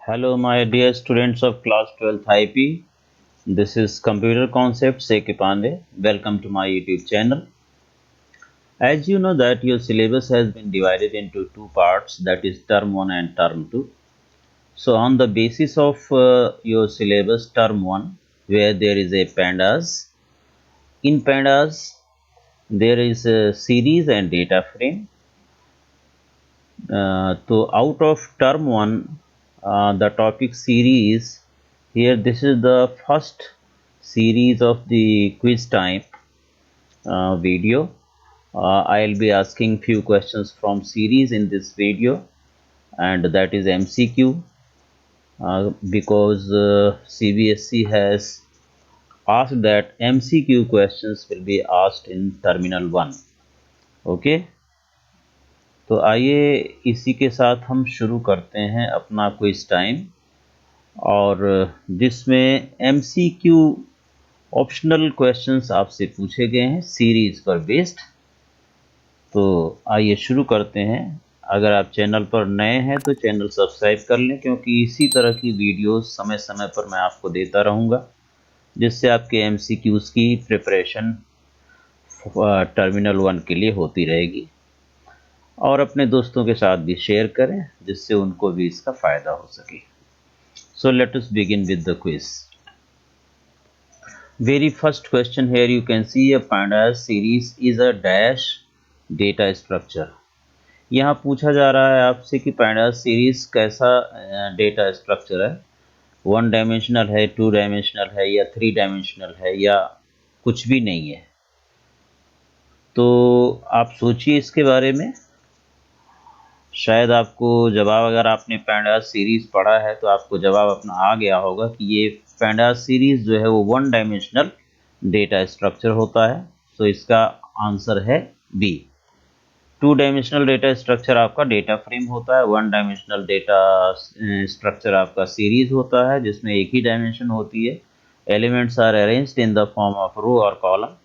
Hello, my dear students of class 12th IP. This is Computer Concepts A.K. Pandey. Welcome to my YouTube channel. As you know that your syllabus has been divided into two parts, that is term 1 and term 2. So on the basis of your syllabus term 1, where there is a pandas, in pandas there is a series and data frame. So out of term 1, the topic series, here this is the first series of the quiz type video. I'll be asking few questions from series in this video, and that is MCQ, because CBSE has asked that MCQ questions will be asked in terminal 1. Okay, तो आइए इसी के साथ हम शुरू करते हैं अपना क्विज टाइम, और जिसमें MCQ ऑप्शनल क्वेश्चंस आपसे पूछे गए हैं सीरीज पर बेस्ड। तो आइए शुरू करते हैं। अगर आप चैनल पर नए हैं तो चैनल सब्सक्राइब कर लें, क्योंकि इसी तरह की वीडियोस समय समय पर मैं आपको देता रहूँगा, जिससे आपके MCQs की प्रिपरेशन टर्मिनल 1 के लिए होती रहेगी। और अपने दोस्तों के साथ भी शेयर करें, जिससे उनको भी इसका फ़ायदा हो सके। So let us begin with the quiz. Very first question, here you can see a pandas series is a dash data structure. यहाँ पूछा जा रहा है आपसे कि pandas series कैसा डेटा स्ट्रक्चर है, 1 डायमेंशनल है, 2 डायमेंशनल है, या 3 डायमेंशनल है, या कुछ भी नहीं है। तो आप सोचिए इसके बारे में। शायद आपको जवाब, अगर आपने pandas सीरीज पढ़ा है तो आपको जवाब अपना आ गया होगा कि ये pandas सीरीज जो है वो 1 डायमेंशनल डेटा स्ट्रक्चर होता है। तो इसका आंसर है बी। 2 डायमेंशनल डेटा स्ट्रक्चर आपका डेटा फ्रेम होता है, 1 डायमेंशनल डेटा स्ट्रक्चर आपका सीरीज होता है, जिसमें एक ही डायमेंशन होती है। Elements are arranged in the form of row और column,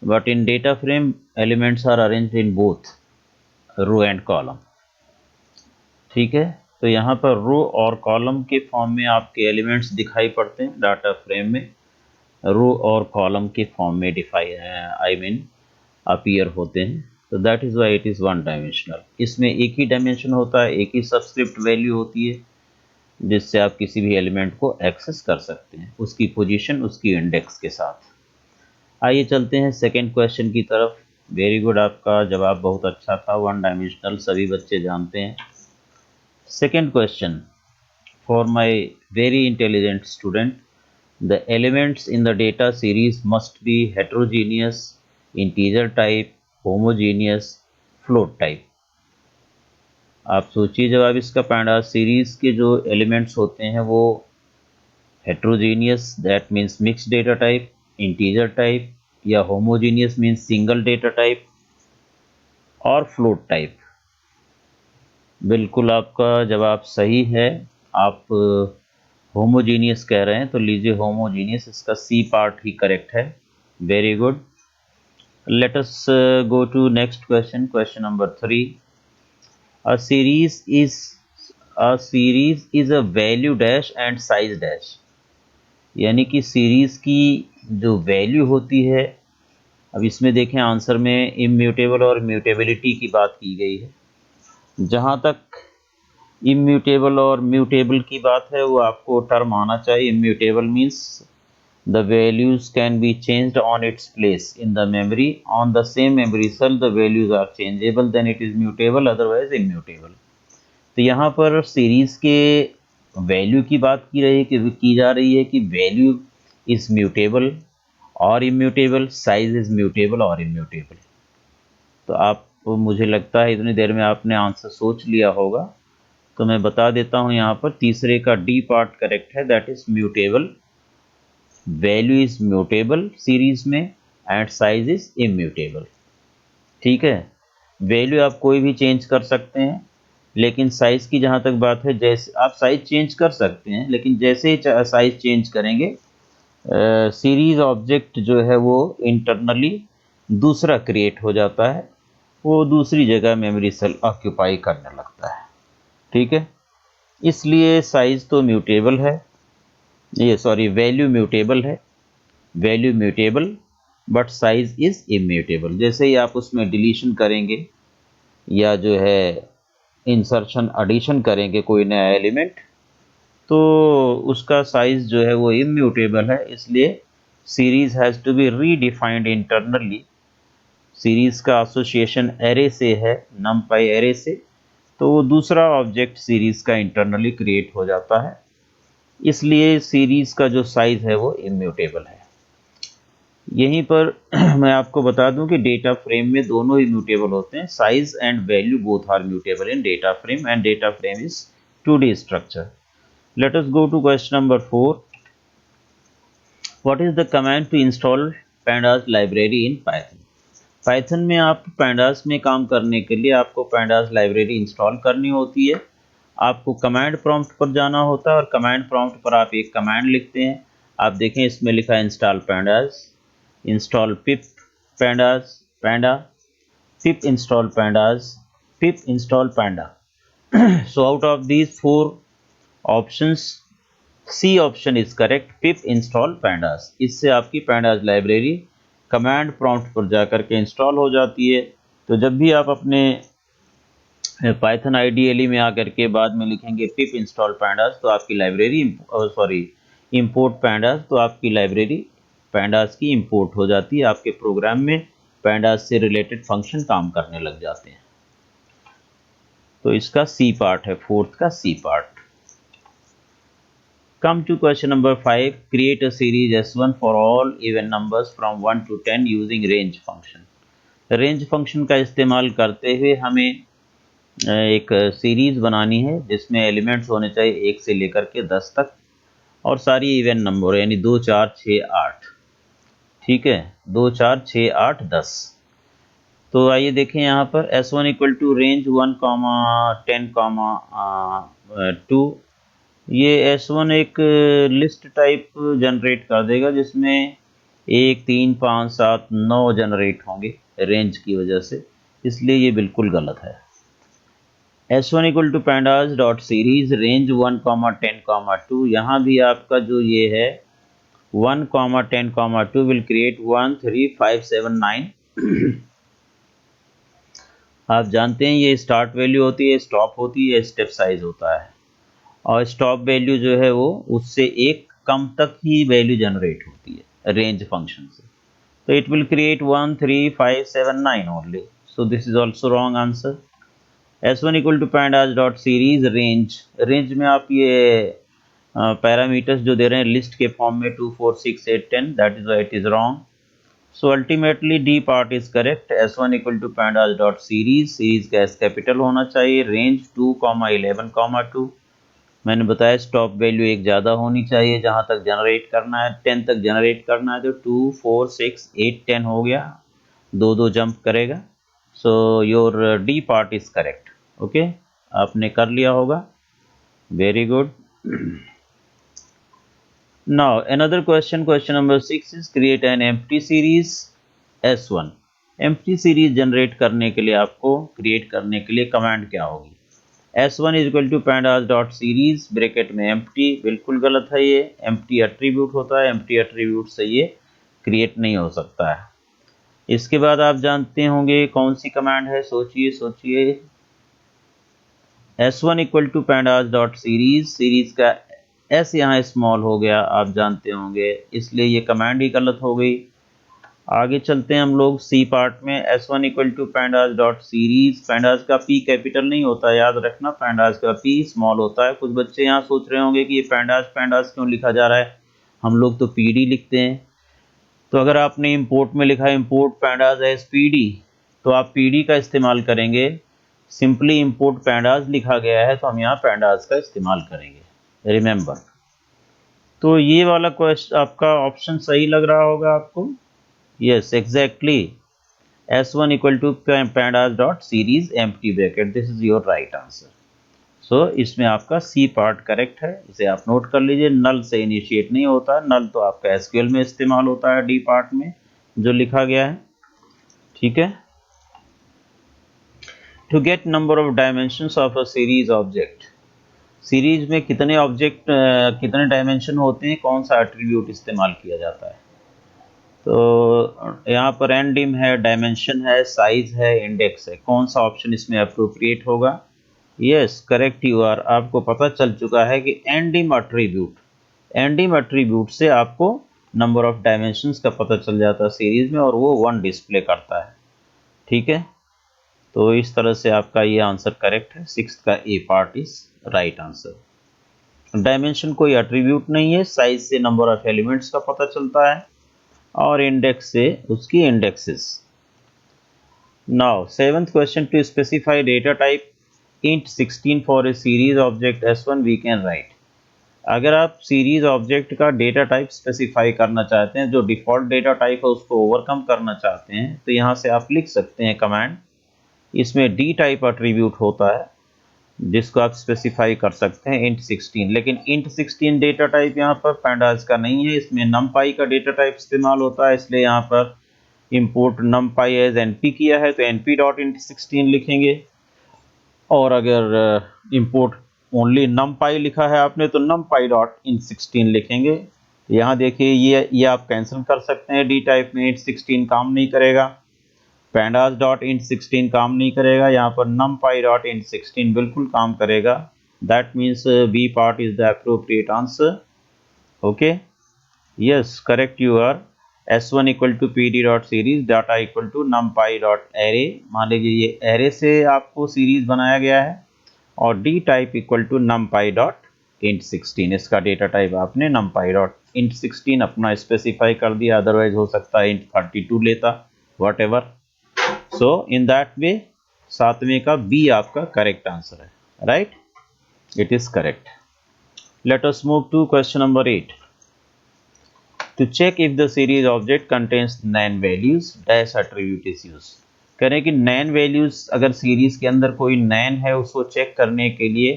but in data frame elements are arranged in both row and column. ठीक है, तो यहाँ पर रो और कॉलम के फॉर्म में आपके एलिमेंट्स दिखाई पड़ते हैं, डाटा फ्रेम में रो और कॉलम के फॉर्म में अपीयर होते हैं। तो that is why it is 1 dimensional. इसमें एक ही डायमेंशन होता है, एक ही सबस्क्रिप्ट वैल्यू होती है, जिससे आप किसी भी एलिमेंट को एक्सेस कर सकते हैं, उसकी पोजीशन, उसकी इंडेक्स के साथ। आइए चलते हैं सेकेंड क्वेश्चन की तरफ। वेरी गुड, आपका जवाब बहुत अच्छा था, 1 डायमेंशनल सभी बच्चे जानते हैं। Second question, for my very intelligent student, the elements in the data series must be heterogeneous, integer type, homogeneous, float type. आप सोचिए जवाब इसका। pandas सीरीज के जो एलिमेंट्स होते हैं वो heterogeneous, that means mixed data type, integer type, या homogeneous means single data type, और float type। बिल्कुल आपका जवाब सही है। आप होमोजीनियस कह रहे हैं, तो लीजिए होमोजीनियस, इसका सी पार्ट ही करेक्ट है। Very good. Let us go to next question, question number 3। A series is a value dash and size dash. यानी कि सीरीज की जो वैल्यू होती है, अब इसमें देखें आंसर में इम्यूटेबल और म्यूटेबिलिटी की बात की गई है। जहाँ तक इम्यूटेबल और म्यूटेबल की बात है, वो आपको टर्म आना चाहिए। Immutable means the values can be changed on its place in the memory, on the same memory cell the values are changeable, then it is mutable, otherwise immutable. तो यहाँ पर सीरीज के वैल्यू की बात की जा रही है कि वैल्यू इज म्यूटेबल और इम्यूटेबल, साइज इज म्यूटेबल और इम्यूटेबल। तो आप, मुझे लगता है इतनी देर में आपने आंसर सोच लिया होगा, तो मैं बता देता हूं। यहाँ पर तीसरे का डी पार्ट करेक्ट है, that is mutable. Value is mutable series में, एंड साइज इज इम्यूटेबल। ठीक है, वैल्यू आप कोई भी चेंज कर सकते हैं, लेकिन साइज की जहाँ तक बात है, जैसे आप साइज चेंज कर सकते हैं, लेकिन जैसे ही साइज चेंज करेंगे, सीरीज ऑब्जेक्ट जो है वो इंटरनली दूसरा क्रिएट हो जाता है, वो दूसरी जगह मेमोरी सेल ऑक्यूपाई करने लगता है। ठीक है, इसलिए साइज तो म्यूटेबल है, ये सॉरी वैल्यू म्यूटेबल है, value mutable but size is immutable. जैसे ही आप उसमें डिलीशन करेंगे या जो है इंसर्शन एडिशन करेंगे कोई नया एलिमेंट, तो उसका साइज जो है वो इम्यूटेबल है। इसलिए series has to be redefined internally. Series का एसोसिएशन एरे से है, नमपाई एरे से, तो वो दूसरा ऑब्जेक्ट सीरीज का इंटरनली क्रिएट हो जाता है। इसलिए सीरीज का जो साइज है वो इम्यूटेबल है। यहीं पर मैं आपको बता दूं कि डेटा फ्रेम में दोनों ही म्यूटेबल होते हैं, size and value both are mutable in data frame, and data frame is 2D structure. Let us go to question number 4. What is the command to install pandas library in Python? Python में आप pandas में काम करने के लिए आपको pandas library install करनी होती है। आपको कमांड प्रॉम्प्ट पर जाना होता है और कमांड प्रॉम्प्ट पर आप एक कमांड लिखते हैं। आप देखें इसमें लिखा है install pandas, install pip pandas panda, pip install pandas, pip install panda. So out of these four options, C option is correct, pip install pandas। इससे आपकी pandas लाइब्रेरी कमांड प्रॉम्प्ट पर जाकर के इंस्टॉल हो जाती है। तो जब भी आप अपने पाइथन आईडीएलई में आकर के बाद में लिखेंगे पिप इंस्टॉल pandas, तो आपकी लाइब्रेरी इंपोर्ट pandas, तो आपकी लाइब्रेरी pandas की इंपोर्ट हो जाती है। आपके प्रोग्राम में pandas से रिलेटेड फंक्शन काम करने लग जाते हैं। तो इसका सी पार्ट है, फोर्थ का C part. Come to question number 5. Create a series S1 for all even numbers from 1 to 10 using range function. Range function का इस्तेमाल करते हुए हमें एक सीरीज बनानी है जिसमें एलिमेंट्स होने चाहिए 1 से लेकर के 10 तक, और सारी इवन नंबर यानी 2 4 6 8। ठीक है, 2 4 6 8 10। तो आइए देखें यहाँ पर S1 इक्वल टू रेंज 1, 10, 2। ये S1 एक लिस्ट टाइप जनरेट कर देगा जिसमें 1 3 5 7 9 जनरेट होंगे रेंज की वजह से, इसलिए ये बिल्कुल गलत है। S1 equal to pandas dot series range 1, 10, 2। यहाँ भी आपका जो ये है 1, 10, 2 विल क्रिएट 1 3 5 7 9। आप जानते हैं ये स्टार्ट वैल्यू होती है, स्टॉप होती है, स्टेप साइज होता है, और स्टॉप वैल्यू जो है वो उससे एक कम तक ही वैल्यू जनरेट होती है रेंज फंक्शन से। तो it will create 1 3 5 7 9 only, so this is also wrong answer. S1 equal to pandas dot series range, range में आप ये पैरामीटर्स जो दे रहे हैं लिस्ट के फॉर्म में 2 4 6 8 10, that is why it is wrong. So ultimately D part is correct. S1 equal to pandas dot series, series का S capital होना चाहिए, रेंज 2, 11, 2। मैंने बताया स्टॉप वैल्यू एक ज़्यादा होनी चाहिए, जहाँ तक जनरेट करना है 10 तक जनरेट करना है, तो 2 4 6 8 10 हो गया, 2 जंप करेगा। So your D part is correct. Okay, आपने कर लिया होगा, very good. Now another question, question number 6 is create an empty series S1। empty series generate करने के लिए आपको क्रिएट करने के लिए कमांड क्या होगी? S1 is equal to pandas dot series bracket में empty, बिल्कुल गलत है, ये empty एट्रीब्यूट होता है, empty एट्रीब्यूट से ये क्रिएट नहीं हो सकता है। इसके बाद आप जानते होंगे कौन सी कमांड है, सोचिए सोचिए। S1 equal to pandas dot series, series का S यहाँ स्मॉल हो गया, आप जानते होंगे, इसलिए ये कमांड ही गलत हो गई। आगे चलते हैं हम लोग सी पार्ट में। S1 equal to pandas dot series, pandas का P कैपिटल नहीं होता, याद रखना, pandas का P स्मॉल होता है। कुछ बच्चे यहाँ सोच रहे होंगे कि ये pandas क्यों लिखा जा रहा है, हम लोग तो PD लिखते हैं। तो अगर आपने इंपोर्ट में लिखा है इंपोर्ट pandas एज PD, तो आप PD का इस्तेमाल करेंगे। सिंपली इंपोर्ट pandas लिखा गया है तो हम यहाँ pandas का इस्तेमाल करेंगे, रिमेंबर। तो ये वाला क्वेश्चन आपका ऑप्शन सही लग रहा होगा आपको, yes exactly. S1 equal to pandas dot series empty bracket, this is your right answer. So इसमें आपका सी पार्ट करेक्ट है, इसे आप नोट कर लीजिए। नल से इनिशिएट नहीं होता, नल तो आपका SQL में इस्तेमाल होता है डी पार्ट में जो लिखा गया है। ठीक है, to get number of dimensions of a series object, series में कितने ऑब्जेक्ट कितने डायमेंशन होते हैं, कौन सा एट्रीब्यूट इस्तेमाल किया जाता है? तो यहाँ पर एनडिम है, डायमेंशन है, साइज है, इंडेक्स है, कौन सा ऑप्शन इसमें अप्रोप्रिएट होगा? Yes, correct you are. आपको पता चल चुका है कि एनडिम एट्रीब्यूट से आपको नंबर ऑफ डायमेंशंस का पता चल जाता है सीरीज में, और वो 1 डिस्प्ले करता है। ठीक है, तो इस तरह से आपका ये आंसर करेक्ट है। 6th का A part is right answer. Dimension कोई एट्रीब्यूट नहीं है, साइज से नंबर ऑफ एलिमेंट्स का पता चलता है और इंडेक्स से उसकी indexes. Now 7th question, to specify data type int 16 for a series object S1 we can write. अगर आप सीरीज ऑब्जेक्ट का डेटा टाइप स्पेसिफाई करना चाहते हैं, जो डिफॉल्ट डेटा टाइप है उसको ओवरकम करना चाहते हैं, तो यहाँ से आप लिख सकते हैं कमांड। इसमें डी टाइप एट्रीब्यूट होता है जिसको आप स्पेसिफाई कर सकते हैं int 16, लेकिन int 16 डेटा टाइप यहाँ पर pandas का नहीं है, इसमें numpy का डेटा टाइप इस्तेमाल होता है। इसलिए यहाँ पर import numpy as np किया है तो np.int16 लिखेंगे, और अगर import only numpy लिखा है आपने तो numpy.int16 लिखेंगे। यहाँ देखिए ये आप कैंसिल कर सकते हैं, डी टाइप में int 16 काम नहीं करेगा, pandas.int16 काम नहीं करेगा, यहाँ पर numpy.int16 बिल्कुल काम करेगा। That means B part is the appropriate answer. Okay, yes, correct you are. s1 equal to pd dot series data equal to numpy dot array. मान लीजिए ये एरे से आपको सीरीज बनाया गया है, और D type equal to numpy dot int16, इसका डेटा टाइप आपने numpy डॉट int16 अपना स्पेसिफाई कर दिया, अदरवाइज हो सकता है int32 लेता, whatever. So in that way 7वें का बी आपका करेक्ट आंसर है, right, it is correct. Let us move to question number 8। To check if the series object contains NaN values dash attribute is use. करें कि नैन values, अगर series के अंदर कोई नैन है उसको चेक करने के लिए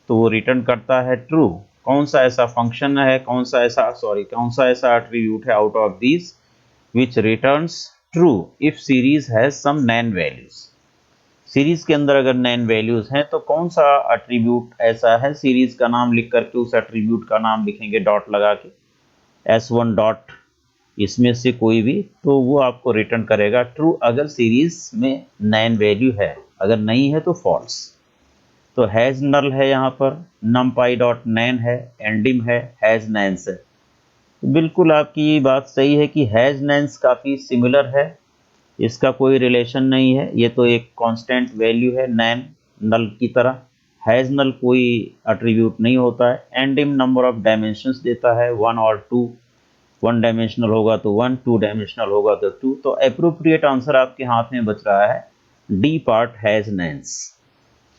तो वो रिटर्न करता है ट्रू। कौन सा ऐसा फंक्शन है, कौन सा ऐसा एट्रीब्यूट है out of this which returns true if series has some nan values। Series के अंदर अगर नैन वैल्यूज हैं तो कौन सा एट्रीब्यूट ऐसा है, सीरीज का नाम लिख करके उस एट्रीब्यूट का नाम लिखेंगे डॉट लगा के, S1 डॉट, इसमें से कोई भी, तो वो आपको रिटर्न करेगा ट्रू अगर सीरीज में नैन वैल्यू है, अगर नहीं है तो फॉल्स। तो हैज नल है, यहाँ पर numpy डॉट नैन है, एंडिम है, हैज नैन्स है। बिल्कुल आपकी बात सही है कि हैज नैन्स काफ़ी सिमिलर है, इसका कोई रिलेशन नहीं है, ये तो एक कांस्टेंट वैल्यू है नैन नल की तरह। हैज नल कोई एट्रीब्यूट नहीं होता है। एंडिम नंबर ऑफ डायमेंशंस देता है 1 और 2, 1 डायमेंशनल होगा तो 1, 2 डायमेंशनल होगा तो 2। तो एप्रोप्रिएट आंसर आपके हाथ में बच रहा है D part has NaNs.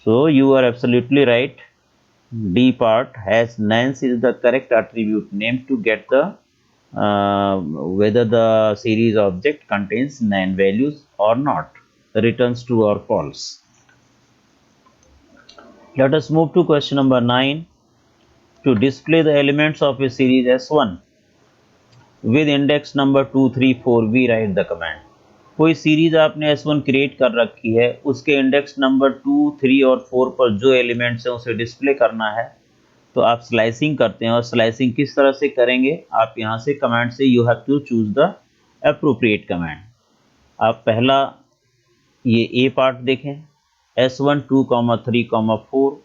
So you are absolutely right, D part has nans is the correct attribute name to get the whether the series object contains nan values or not, returns true or false. Let us move to question number 9. To display the elements of a series S1 with index number 2, 3, 4, we write the command। कोई series आपने S1 create कर रखी है, उसके index number 2, 3 और 4 पर जो elements हैं उसे डिस्प्ले करना है, तो आप स्लाइसिंग करते हैं। और स्लाइसिंग किस तरह से करेंगे, आप यहाँ से कमांड से you have to choose the appropriate command. आप पहला ये ए पार्ट देखें, S1 2, 3, 4,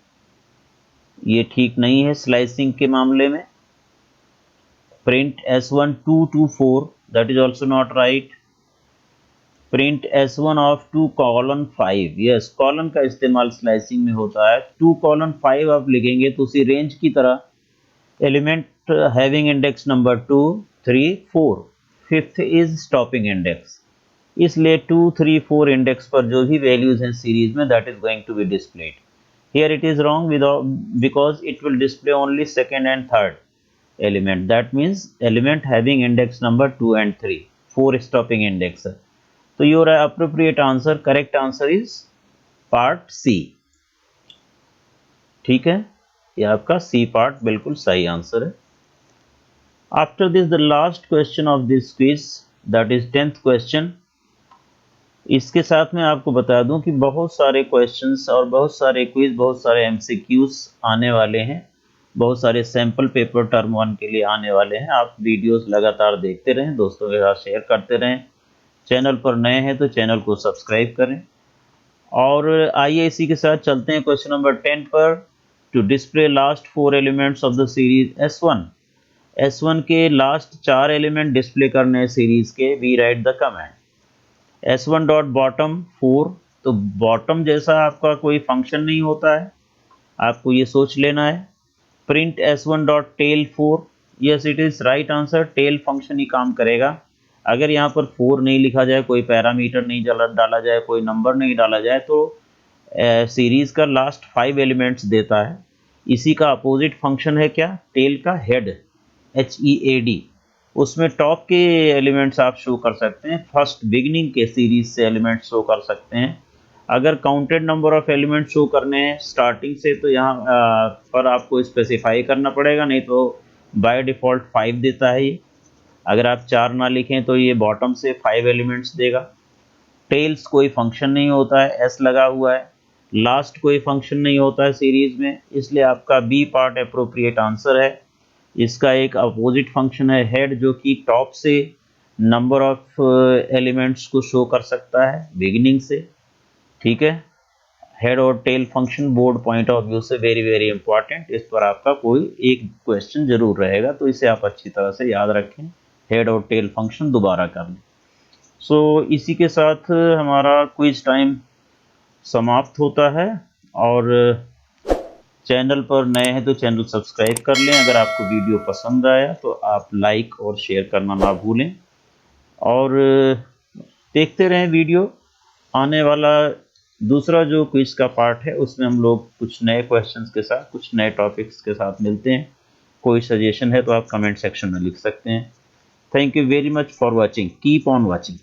ये ठीक नहीं है स्लाइसिंग के मामले में। Print S1 2 to 4, that is also not right. Print S1 of 2 colon 5, yes, colon का इस्तेमाल स्लाइसिंग में होता है। 2 कॉलन 5 आप लिखेंगे तो उसी रेंज की तरह element having index number 2, 3, 4, fifth is stopping index, इसलिए 2, 3, 4 इंडेक्स पर जो भी वैल्यूज हैं सीरीज में that is going to be displayed. Here it is wrong because it will display only second and third element, that means element having index number 2 and 3, 4 stopping index है। तो your appropriate answer, correct answer is part C. ठीक है, ये आपका C part बिल्कुल सही answer है। After this the last question of this quiz, that is 10th question. इसके साथ में आपको बता दूं कि बहुत सारे क्वेश्चंस और बहुत सारे क्विज, बहुत सारे एमसीक्यूज आने वाले हैं, बहुत सारे सैंपल पेपर टर्म 1 के लिए आने वाले हैं। आप वीडियोस लगातार देखते रहें, दोस्तों के साथ शेयर करते रहें। चैनल पर नए हैं तो चैनल को सब्सक्राइब करें। और आइए इसी के साथ चलते हैं क्वेश्चन नंबर 10 पर। To display last 4 elements of the series S1 के लास्ट 4 एलिमेंट डिस्प्ले करने सीरीज के, we write the comment S1 dot bottom 4। तो बॉटम जैसा आपका कोई फंक्शन नहीं होता है, आपको ये सोच लेना है। Print S1 dot tail 4, yes it is right answer, tail function ही काम करेगा। अगर यहाँ पर 4 नहीं लिखा जाए, कोई पैरामीटर नहीं डाला जाए, कोई नंबर नहीं डाला जाए, तो सीरीज का लास्ट 5 एलिमेंट्स देता है। इसी का अपोजिट फंक्शन है क्या, टेल का हेड, HEAD। उसमें टॉप के एलिमेंट्स आप शो कर सकते हैं, फर्स्ट बिगिनिंग के सीरीज से एलिमेंट्स शो कर सकते हैं। अगर counted number of element show करने हैं स्टार्टिंग से, तो यहाँ पर आपको स्पेसिफाई करना पड़ेगा, नहीं तो बाय डिफ़ॉल्ट 5 देता है ये। अगर आप 4 ना लिखें तो ये बॉटम से 5 एलिमेंट्स देगा। टेल्स कोई फंक्शन नहीं होता है, एस लगा हुआ है। लास्ट कोई फंक्शन नहीं होता है सीरीज में, इसलिए आपका बी पार्ट अप्रोप्रिएट आंसर है। इसका एक अपोजिट फंक्शन है हेड, जो कि टॉप से नंबर ऑफ एलिमेंट्स को शो कर सकता है बिगिनिंग से। ठीक है, हेड और tail function board point of view से वेरी वेरी इंपॉर्टेंट। इस पर आपका कोई एक क्वेश्चन जरूर रहेगा, तो इसे आप अच्छी तरह से याद रखें, हेड और टेल फंक्शन दोबारा कर लें। सो इसी के साथ हमारा क्विज टाइम समाप्त होता है। और चैनल पर नए हैं तो चैनल सब्सक्राइब कर लें। अगर आपको वीडियो पसंद आया तो आप लाइक और शेयर करना ना भूलें, और देखते रहें वीडियो। आने वाला दूसरा जो क्विज का पार्ट है, उसमें हम लोग कुछ नए क्वेश्चंस के साथ, कुछ नए टॉपिक्स के साथ मिलते हैं। कोई सजेशन है तो आप कमेंट सेक्शन में लिख सकते हैं। Thank you very much for watching, keep on watching.